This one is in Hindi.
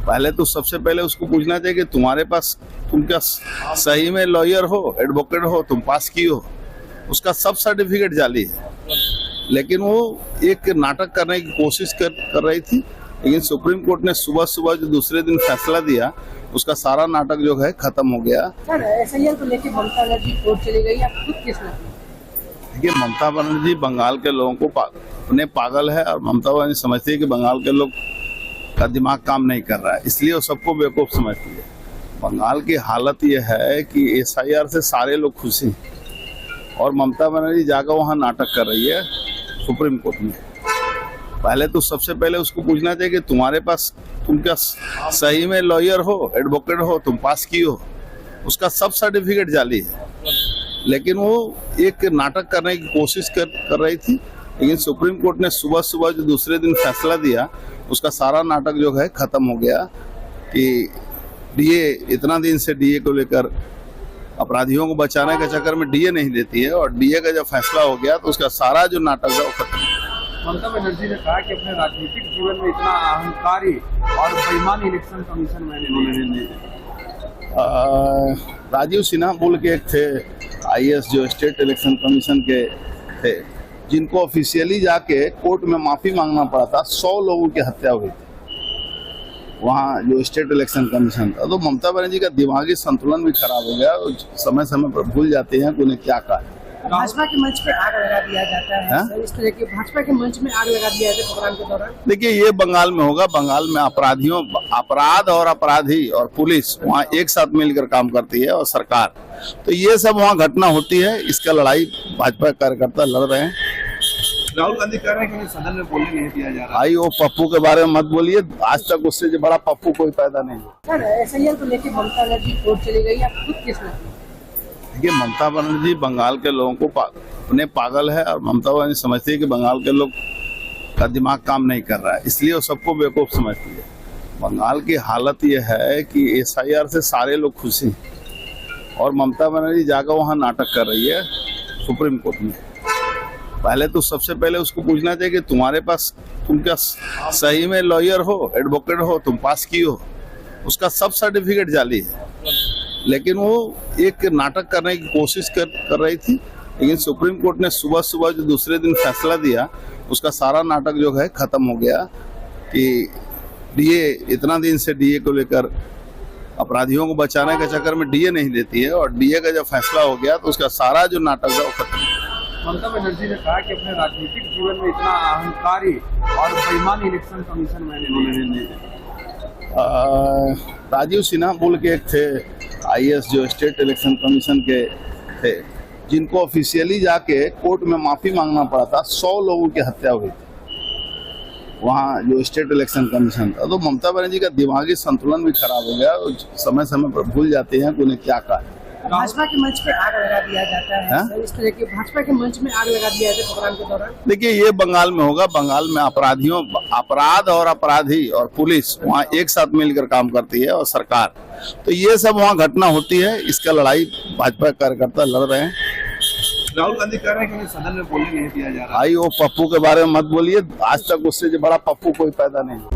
पहले तो सबसे पहले उसको पूछना चाहिए कि तुम्हारे पास, तुम क्या सही में लॉयर हो, एडवोकेट हो, तुम पास की हो? उसका सब सर्टिफिकेट जाली है। लेकिन वो एक नाटक करने की कोशिश कर रही थी, लेकिन सुप्रीम कोर्ट ने सुबह सुबह जो दूसरे दिन फैसला दिया, उसका सारा नाटक जो है खत्म हो गया। सर, एसआईआर को लेकर ममता बनर्जी कोर्ट चली गई, आप खुद केस में? देखिए, ममता बनर्जी बंगाल के लोगों को अपने पागल है, और ममता बनर्जी समझती है कि बंगाल के लोग का दिमाग काम नहीं कर रहा है, इसलिए वो सबको बेवकूफ समझती है। बंगाल की हालत ये है कि एसआईआर से सारे लोग खुश हैं, और ममता बनर्जी जाकर वहाँ नाटक कर रही है सुप्रीम कोर्ट में। पहले तो सबसे पहले उसको पूछना चाहिए कि तुम्हारे पास, तुम क्या सही में लॉयर हो, एडवोकेट हो, तुम पास की हो? उसका सब सर्टिफिकेट जाली है। लेकिन वो एक नाटक करने की कोशिश कर रही थी, लेकिन सुप्रीम कोर्ट ने सुबह सुबह जो दूसरे दिन फैसला दिया, उसका सारा नाटक जो है खत्म हो गया कि डीए, इतना दिन से डीए को लेकर अपराधियों को बचाने के चक्कर में डीए नहीं देती है, और डीए का जब फैसला हो गया तो उसका सारा जो नाटक है वो खत्म। ममता बनर्जी ने कहा कि अपने राजनीतिक जीवन में इतना अहंकारी और बेईमान इलेक्शन कमीशन मैंने नहीं। राजीव सिन्हा बोल के एक थे आईएएस, जो स्टेट इलेक्शन कमीशन के थे, जिनको ऑफिशियली जाके कोर्ट में माफी मांगना पड़ा था। 100 लोगों की हत्या हुई थी वहाँ जो स्टेट इलेक्शन कमीशन था। तो ममता बनर्जी का दिमागी संतुलन भी खराब हो गया, समय समय पर भूल जाते हैं कि उन्हें क्या कहा है। भाजपा के मंच पे आग लगा दिया जाता है, सर, इस तरह की भाजपा के मंच में आग लगा दिया जाता है प्रोग्राम के दौरान। देखिए, ये बंगाल में होगा। बंगाल में अपराध और अपराधी और पुलिस वहाँ एक साथ मिलकर काम करती है, और सरकार, तो ये सब वहाँ घटना होती है। इसका लड़ाई भाजपा कार्यकर्ता लड़ रहे हैं। राहुल गांधी कह रहे हैं कि सदन में बोलने नहीं दिया जा रहा। भाई, वो पप्पू के बारे में मत बोलिए, आज तक उससे जो बड़ा पप्पू कोई पैदा नहीं हुआ। सर, एसआईआर को लेकर ममता बनर्जी कोर्ट चली गई, आप खुद केस में? देखिए, ममता बनर्जी बंगाल के लोगों को अपने पागल है, और ममता बनर्जी समझती है कि बंगाल के लोग का दिमाग काम नहीं कर रहा है, इसलिए वो सबको बेवकूफ समझती है। बंगाल की हालत ये है कि एसआईआर से सारे लोग खुश हैं, और ममता बनर्जी जाकर वहाँ नाटक कर रही है सुप्रीम कोर्ट में। पहले तो सबसे पहले उसको पूछना चाहिए कि तुम्हारे पास, तुम क्या सही में लॉयर हो, एडवोकेट हो, तुम पास की हो? उसका सब सर्टिफिकेट जाली है। लेकिन वो एक नाटक करने की कोशिश कर रही थी, लेकिन सुप्रीम कोर्ट ने सुबह सुबह जो दूसरे दिन फैसला दिया, उसका सारा नाटक जो है खत्म हो गया कि डीए, इतना दिन से डीए को लेकर अपराधियों को बचाने के चक्कर में डीए नहीं देती है, और डीए का जब फैसला हो गया तो उसका सारा जो नाटक है वो खत्म। ममता बनर्जी ने कहा कि अपने राजनीतिक जीवन में इतना अहंकारी और बेईमान इलेक्शन कमीशन मैंने नहीं। राजीव सिन्हा बोल के एक थे आईएएस, जो स्टेट इलेक्शन कमीशन के थे, जिनको ऑफिशियली जाके कोर्ट में माफी मांगना पड़ा था। 100 लोगों की हत्या हुई थी वहाँ जो स्टेट इलेक्शन कमीशन था। तो ममता बनर्जी का दिमागी संतुलन भी खराब हो गया, समय समय पर भूल जाते हैं कि उन्हें क्या कहा है। भाजपा के मंच पे आग लगा दिया जाता है, सर, इस तरह की भाजपा के मंच में आग लगा दिया जाता है प्रोग्राम के दौरान। देखिए, ये बंगाल में होगा। बंगाल में अपराध और अपराधी और पुलिस वहाँ एक साथ मिलकर काम करती है, और सरकार, तो ये सब वहाँ घटना होती है। इसका लड़ाई भाजपा कार्यकर्ता लड़ रहे हैं। राहुल गांधी कह रहे हैं कि सदन में बोलने नहीं दिया जा रहा। भाई, वो पप्पू के बारे में मत बोलिए, आज तक उससे जो बड़ा पप्पू कोई पैदा नहीं हुआ।